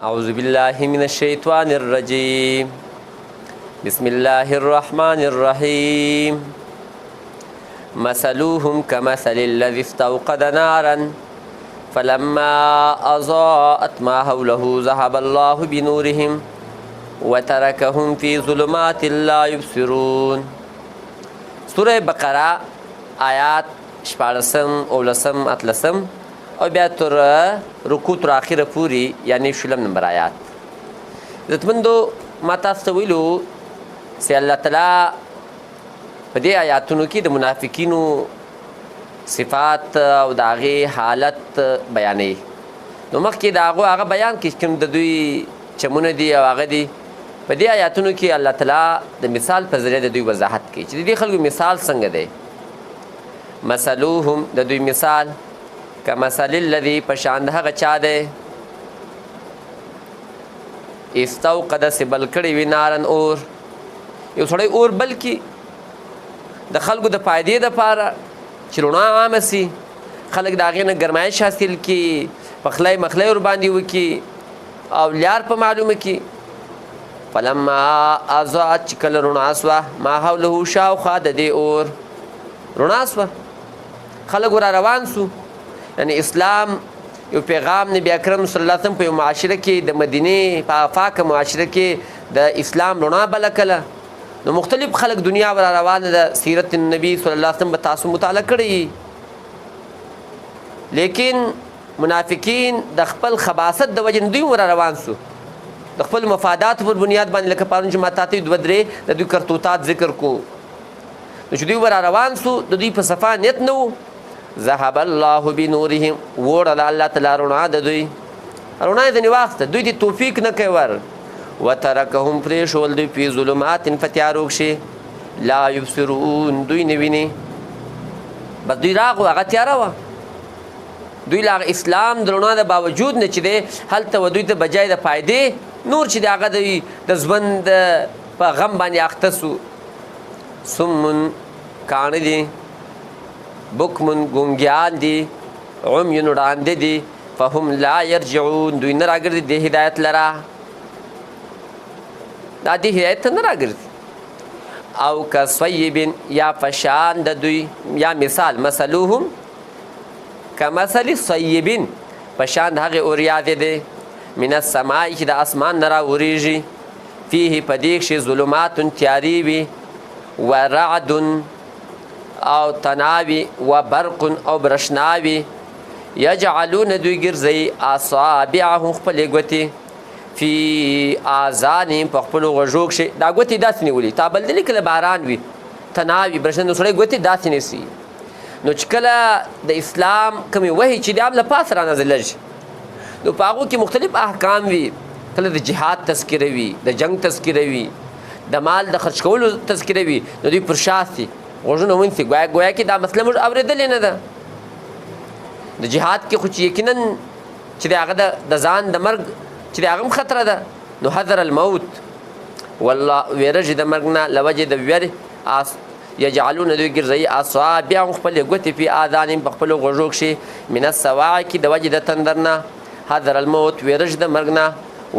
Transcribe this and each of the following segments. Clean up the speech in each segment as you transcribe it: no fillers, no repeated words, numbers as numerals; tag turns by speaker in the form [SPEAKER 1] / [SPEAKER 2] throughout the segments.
[SPEAKER 1] أعوذ بالله من الشيطان الرجيم بسم الله الرحمن الرحيم مثلهم كمثل الذي استوقد نارا فلما أضاءت ما حوله ذهب الله بنورهم وتركهم في ظلمات لا يبصرون. سورة بقرة آیات 14 اولسم اتلسم او بیا تر رکوع تر اخره پوری یعنی 16 نمبر آیات. عزتمندو ما تاسو ته ویلو چې الله تعالی په دې آیاتونو کې د منافقینو صفات او د هغې حالت بیانوي. نو مخکې د هغه بیان کې کوم د دوی چمونه دي او هغه دي په دې آیاتونو کې الله تعالی د مثال په ذریعه د دوی وضاحت کوي چې د دې خلکو مثال څنګه دی. مثلوهم د دوی مثال کمثل الذي په شان د هغه چا دی استوقد چې بل کړی وي نارن اور. یو سړی اور بل کي د خلکو د فایدې دپاره چې رڼا عامه سي، خلک د هغې نه ګرمایش حاصل کړي، پخلی مخلی ورباندې وکړي او لیار په معلومه کړي. فلما اضاءت چې کله رڼا سوه ما حوله شاوخوا د دې اور رڼا سوه، خلک ور روان سو. یعنی اسلام یو پیغام نبی اکرم صلی الله علیه وسلم په یو معاشره کې د مدینې په افاقه معاشره کې د اسلام رڼا بله کله. نو مختلف خلک دنیا ور روانه ده، سیرت النبی صلی الله علیه وسلم به تاسو مطالعه کړی، لیکن منافقین د خپل خباثت د وجې نه دوی ور روان سو، د خپل مفادات پر بنیاد باندې لکه پرون چې ما تاته دوه درې د دوی کرتوتات ذکر کو. نو چې دوی ور روان سو د دوی په صفا نیت نه و. ذهب الله بنورهم وړله الله تعالی رڼا د دوی، رڼا یې ځینې واخته، دوی دې توفیق نه کوي ور. وترکهم پرېښول دوی فی ظلمات په تیارو کښې لا یبصرون دوی نه ویني. بس دوی راغلو هغه تیاره وه، دوی له اسلام د رڼا د باوجود نه چې دی هلته و دوی ته بجای د فایدې نور چې دی هغه دوی د ژوند په غم باندې اخته سو. سمن کاڼه دي، بکمن ګونګیان دي، عمیون ړانده دي، فهم لا یرجعون دوی نه راګرځي دې هدایت لره، دا دې هدایت ته نه راګرځي. او کصیب یا فشان د دوی یا مثال مثلوهم کمثل صیب فشان د هغې اوریاځې دی من السماء چې د اسمان نه راورېږي فیه په دې کښې ظلمات تیارې وي ورعد او تناوي وبرق او برشناوي یجعلون دوی ګرځوي اصابعهم خپلې ګوتې فی آذانهم په خپلو غوږو کښې دا ګوتې داسې نیولي تا بلدلي کله باران وي تناوي برشنا نو سړی ګوتې داسې نیسي. نو چې کله د اسلام کومې وحي چې د اب له پاسه رانازله شي نو په هغو کې مختلف احکام وي، کله د جهاد تذکره وي، د جنګ تذکره وي، د مال د خرج کولو تذکره وي، نو دوی پر شا سي غوږونه ونیسي ګویا کې دا مسله موږ اورېدلې نه ده. د جهاد کې خو چې یقینا چې د هغه د ځان د مرګ چې د هغه هم خطره ده، نو حذر الموت والله ویرژې د مرګ نه له وجې د ویرې یجعلون دوی ګرځوي اصابعهم خپلې ګوتې فی آذانهم په خپلو غوږو کښې من الصواعق د وجې د تندر نه، حذر الموت ویرژ د مرګ نه،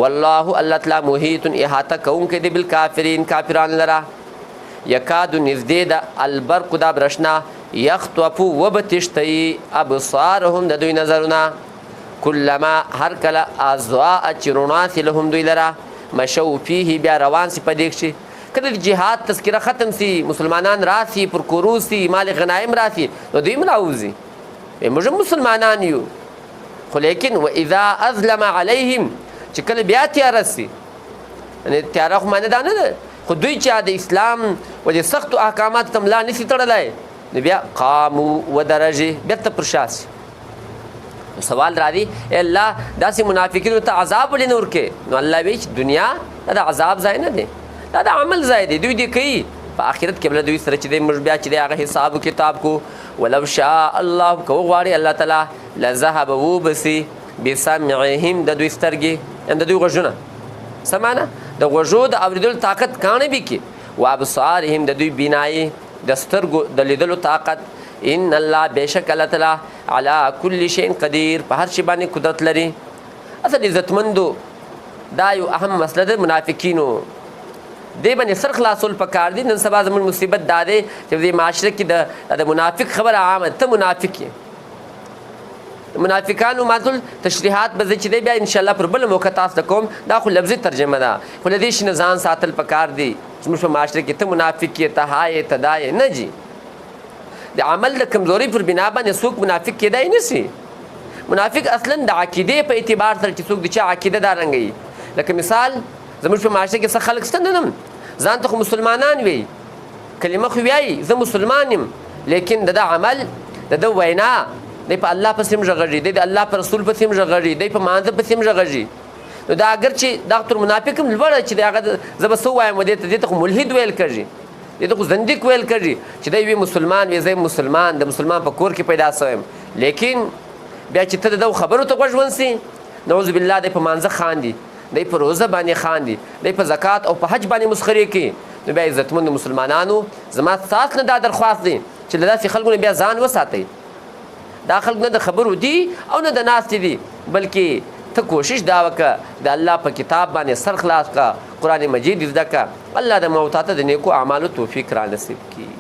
[SPEAKER 1] والله الله تعالی محیط احاطه کوونکی دی بالکافرین کافران لره. یکاد نږدې ده البرق دا برشنا یخطفو وبتشتهی ابصارهم د دوی نظرونه کلما هر کله اضاء چې رڼا سي لهم دوی لره مشو فیه بیا روان سي په دې کښې. کله د جهاد تذکره ختم سي مسلمانان راسي پر کورو سي مال غنایم راسي نو دوی هم راوځي موږ هم مسلمانان یو. خو لیکن و اذا اظلم علیهم چې کله بیا تیاره سي، یعنې تیاره خو معنی دا نه ده، خو دوی چې د اسلام و د سختو احکاماتو ته ملا نسي تړلی نو بیا قامو ودرجې بېرته پر شا سي. سوال راځي ای الله داسې منافقینو ته عذاب ولې نه ورکې؟ نو الله وایي چې دنیا دا د عذاب ځای نه دی، دا د عمل ځای دی، دوی دې کوي په آخرت کې بله دوی سره چې دی موږ بیا چې دی هغه حساب و کتاب کو. ولو شاء الله که وغواړي الله تعالی لذهب وبسي بسمعهم د دوی سترګې د دوی غوږونه څه معنی د غوږو د اورېدلو طاقت کاڼه وي کې و ابصارهم د دوی بینایي د سترګو د لیدلو طاقت ان الله بېشک الله تعالی علی کل شیء قدیر په هر شي باندې قدرت لري. اصل عزتمندو دا یو اهم مسله ده منافقینو دې باندې سر خلاصول پکار دي. نن سبا زموږ مصیبت دا دی چې دې معاشره کې د منافق خبره عامه ته منافق یې. منافقانو ماته تشریحات به زه چې دی بیا انشاءالله پر بله موقع تاسو ته کوم. دا خو لفظي ترجمه ده خو له دې شي نه ځان ساتل پکار دي. زموږ په معاشره کې ته منافق یې ته ها یې ته دا یې نه جي. د عمل د کمزوري پر بنا باندې څوک منافق کېدای نه شي. منافق اصلا د عقیدې په اعتبار سره چې څوک د چا عقیده دارنګه وي. لکه مثال زموږ په معاشره کې څه خلک شته نه ځان ته خو مسلمانان وي کلمه خو وایي زه مسلمان یم لیکن د عمل د وینا دی په الله پسې هم غږېږي دی د الله په رسول پسې هم غږېږي دی په مانځه پسې هم غږېږي. نو دا اگر چې دا تر منافق هم لوړه چې د هغه زه به څه ووایم دې ته خو ملحد ویل کېږي دې ته خو زندیق ویل کېږي چې دی وي مسلمان وي زه مسلمان د مسلمان په کور کې پیدا شوی یم. لیکن بیا چې ته د خبرو ته غوږ ونیسې نعوذ بالله دی په مانځه خاندي دی په روزه باندې خاندي دی په زکات او په حج باندې مسخرې کوي. نو بیا عزتمند مسلمانانو زما ستاسو نه دا درخواست دی چې له داسې خلکو نه بیا ځان وساتئ. دا خلک نه د خبرو دي او نه د ناستې دي بلکې ته کوشش دا وکړه د الله په کتاب باندې سر خلاص کړه قرآن مجید زده کړه. الله د موتاته د نیکو اعمالو توفیق را نصیب کړي.